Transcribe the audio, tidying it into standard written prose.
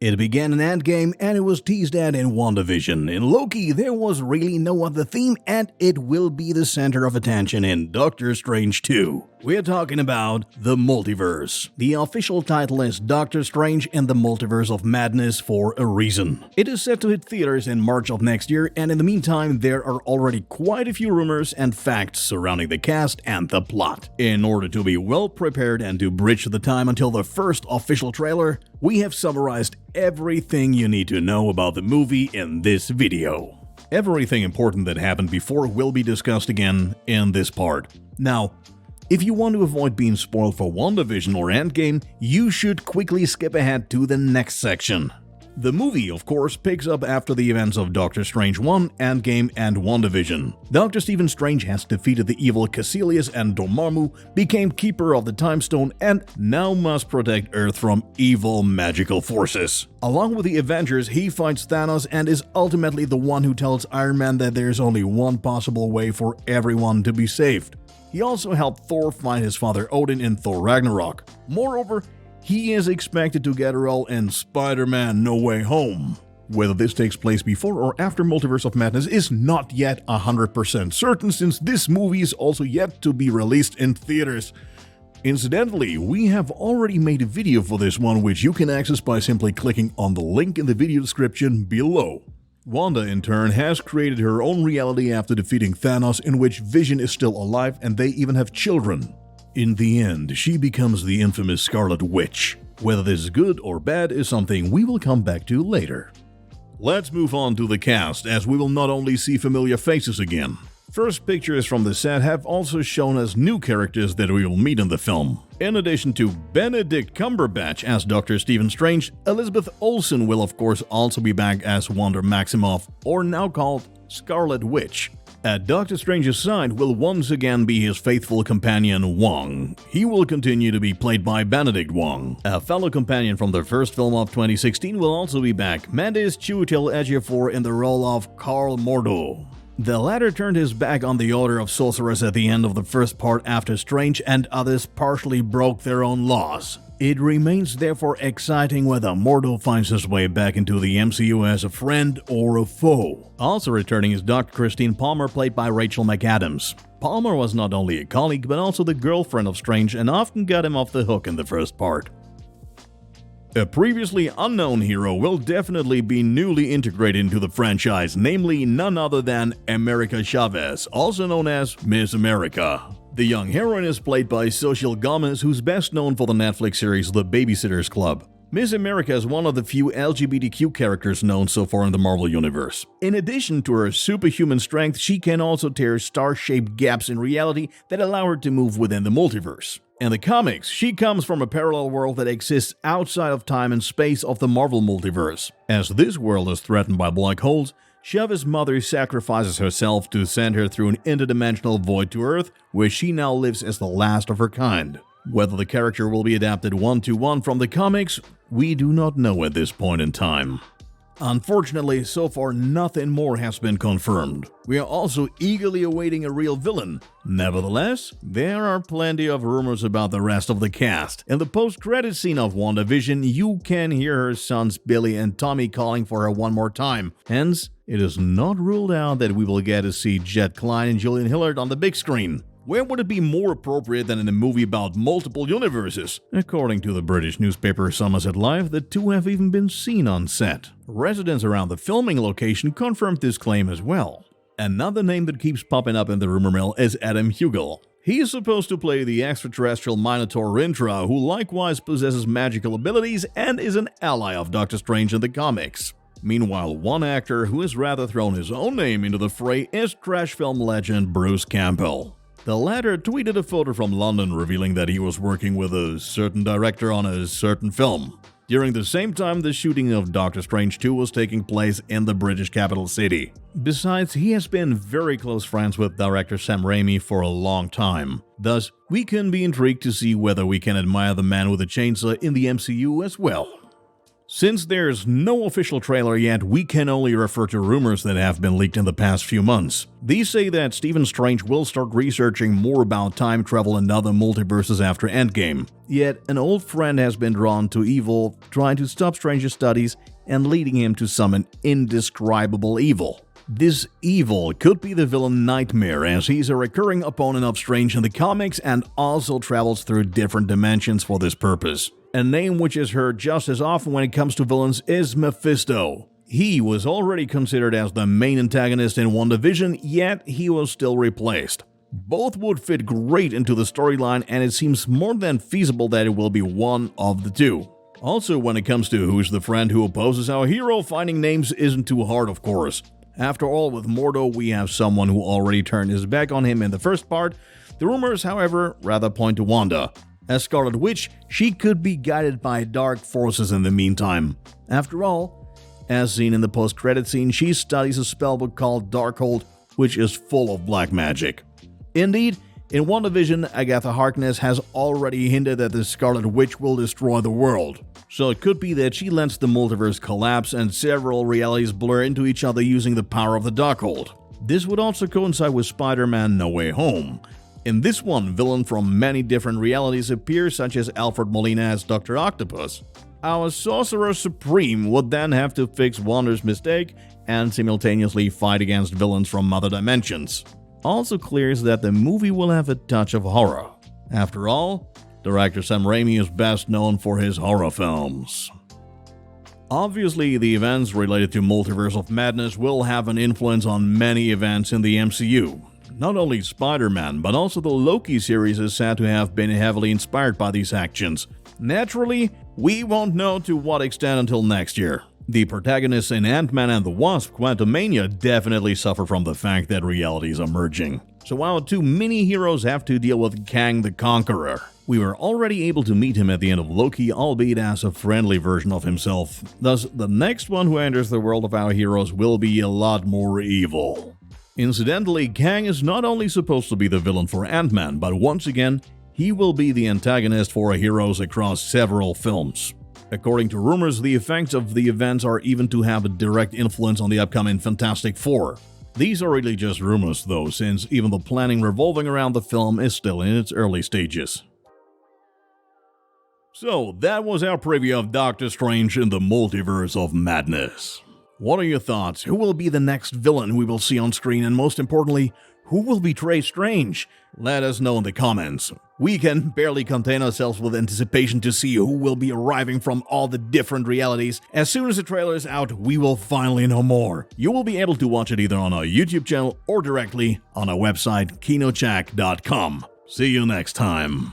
It began in Endgame and it was teased at in WandaVision. In Loki, there was really no other theme and it will be the center of attention in Doctor Strange 2. We're talking about the Multiverse. The official title is Doctor Strange and the Multiverse of Madness for a reason. It is set to hit theaters in March of next year, and in the meantime, there are already quite a few rumors and facts surrounding the cast and the plot. In order to be well prepared and to bridge the time until the first official trailer, we have summarized everything you need to know about the movie in this video. Everything important that happened before will be discussed again in this part. Now, if you want to avoid being spoiled for WandaVision or Endgame, you should quickly skip ahead to the next section. The movie, of course, picks up after the events of Doctor Strange 1, Endgame, and WandaVision. Dr. Stephen Strange has defeated the evil Caecilius and Dormammu, became Keeper of the Time Stone, and now must protect Earth from evil magical forces. Along with the Avengers, he fights Thanos and is ultimately the one who tells Iron Man that there's only one possible way for everyone to be saved. He also helped Thor find his father Odin in Thor Ragnarok. Moreover, he is expected to get a role in Spider-Man No Way Home. Whether this takes place before or after Multiverse of Madness is not yet 100% certain, since this movie is also yet to be released in theaters. Incidentally, we have already made a video for this one, which you can access by simply clicking on the link in the video description below. Wanda, in turn, has created her own reality after defeating Thanos, in which Vision is still alive and they even have children. In the end, she becomes the infamous Scarlet Witch. Whether this is good or bad is something we will come back to later. Let's move on to the cast, as we will not only see familiar faces again. First pictures from the set have also shown us new characters that we will meet in the film. In addition to Benedict Cumberbatch as Dr. Stephen Strange, Elizabeth Olsen will of course also be back as Wanda Maximoff, or now called Scarlet Witch. At Doctor Strange's side will once again be his faithful companion Wong. He will continue to be played by Benedict Wong. A fellow companion from the first film of 2016 will also be back, Mandis Chiwetel Ejiofor in the role of Karl Mordo. The latter turned his back on the Order of Sorcerers at the end of the first part after Strange and others partially broke their own laws. It remains therefore exciting whether Mordo finds his way back into the MCU as a friend or a foe. Also returning is Dr. Christine Palmer, played by Rachel McAdams. Palmer was not only a colleague but also the girlfriend of Strange and often got him off the hook in the first part. A previously unknown hero will definitely be newly integrated into the franchise, namely none other than America Chavez, also known as Miss America. The young heroine is played by Xochitl Gomez, who's best known for the Netflix series The Babysitter's Club. Miss America is one of the few LGBTQ characters known so far in the Marvel Universe. In addition to her superhuman strength, she can also tear star-shaped gaps in reality that allow her to move within the multiverse. In the comics, she comes from a parallel world that exists outside of time and space of the Marvel Multiverse. As this world is threatened by black holes, Chavez's mother sacrifices herself to send her through an interdimensional void to Earth, where she now lives as the last of her kind. Whether the character will be adapted one-to-one from the comics, we do not know at this point in time. Unfortunately, so far nothing more has been confirmed. We are also eagerly awaiting a real villain. Nevertheless, there are plenty of rumors about the rest of the cast. In the post-credit scene of WandaVision, you can hear her sons Billy and Tommy calling for her one more time. Hence, it is not ruled out that we will get to see Jet Klein and Julian Hillard on the big screen. Where would it be more appropriate than in a movie about multiple universes? According to the British newspaper Somerset Live, the two have even been seen on set. Residents around the filming location confirmed this claim as well. Another name that keeps popping up in the rumor mill is Adam Hugel. He is supposed to play the extraterrestrial Minotaur Rintrah, who likewise possesses magical abilities and is an ally of Doctor Strange in the comics. Meanwhile, one actor who has rather thrown his own name into the fray is trash film legend Bruce Campbell. The latter tweeted a photo from London revealing that he was working with a certain director on a certain film. During the same time, the shooting of Doctor Strange 2 was taking place in the British capital city. Besides, he has been very close friends with director Sam Raimi for a long time. Thus, we can be intrigued to see whether we can admire the man with a chainsaw in the MCU as well. Since there's no official trailer yet, we can only refer to rumors that have been leaked in the past few months. These say that Stephen Strange will start researching more about time travel and other multiverses after Endgame. Yet, an old friend has been drawn to evil, trying to stop Strange's studies and leading him to summon indescribable evil. This evil could be the villain Nightmare, as he's a recurring opponent of Strange in the comics and also travels through different dimensions for this purpose. A name which is heard just as often when it comes to villains is Mephisto. He was already considered as the main antagonist in WandaVision, yet he was still replaced. Both would fit great into the storyline, and it seems more than feasible that it will be one of the two. Also, when it comes to who's the friend who opposes our hero, finding names isn't too hard, of course. After all, with Mordo, we have someone who already turned his back on him in the first part. The rumors, however, rather point to Wanda. As Scarlet Witch, she could be guided by dark forces in the meantime. After all, as seen in the post-credit scene, she studies a spellbook called Darkhold, which is full of black magic. Indeed, in WandaVision, Agatha Harkness has already hinted that the Scarlet Witch will destroy the world. So it could be that she lets the multiverse collapse and several realities blur into each other using the power of the Darkhold. This would also coincide with Spider-Man No Way Home. In this one, villains from many different realities appear, such as Alfred Molina as Dr. Octopus. Our Sorcerer Supreme would then have to fix Wanda's mistake and simultaneously fight against villains from other dimensions. Also clear is that the movie will have a touch of horror. After all, director Sam Raimi is best known for his horror films. Obviously, the events related to Multiverse of Madness will have an influence on many events in the MCU. Not only Spider-Man, but also the Loki series is said to have been heavily inspired by these actions. Naturally, we won't know to what extent until next year. The protagonists in Ant-Man and the Wasp: Quantumania definitely suffer from the fact that realities are merging. So our two mini-heroes have to deal with Kang the Conqueror. We were already able to meet him at the end of Loki, albeit as a friendly version of himself. Thus, the next one who enters the world of our heroes will be a lot more evil. Incidentally, Kang is not only supposed to be the villain for Ant-Man, but once again, he will be the antagonist for our heroes across several films. According to rumors, the effects of the events are even to have a direct influence on the upcoming Fantastic Four. These are really just rumors though, since even the planning revolving around the film is still in its early stages. So, that was our preview of Doctor Strange in the Multiverse of Madness. What are your thoughts? Who will be the next villain we will see on screen, and most importantly, who will betray Strange? Let us know in the comments. We can barely contain ourselves with anticipation to see who will be arriving from all the different realities. As soon as the trailer is out, we will finally know more. You will be able to watch it either on our YouTube channel or directly on our website, kinochak.com. See you next time.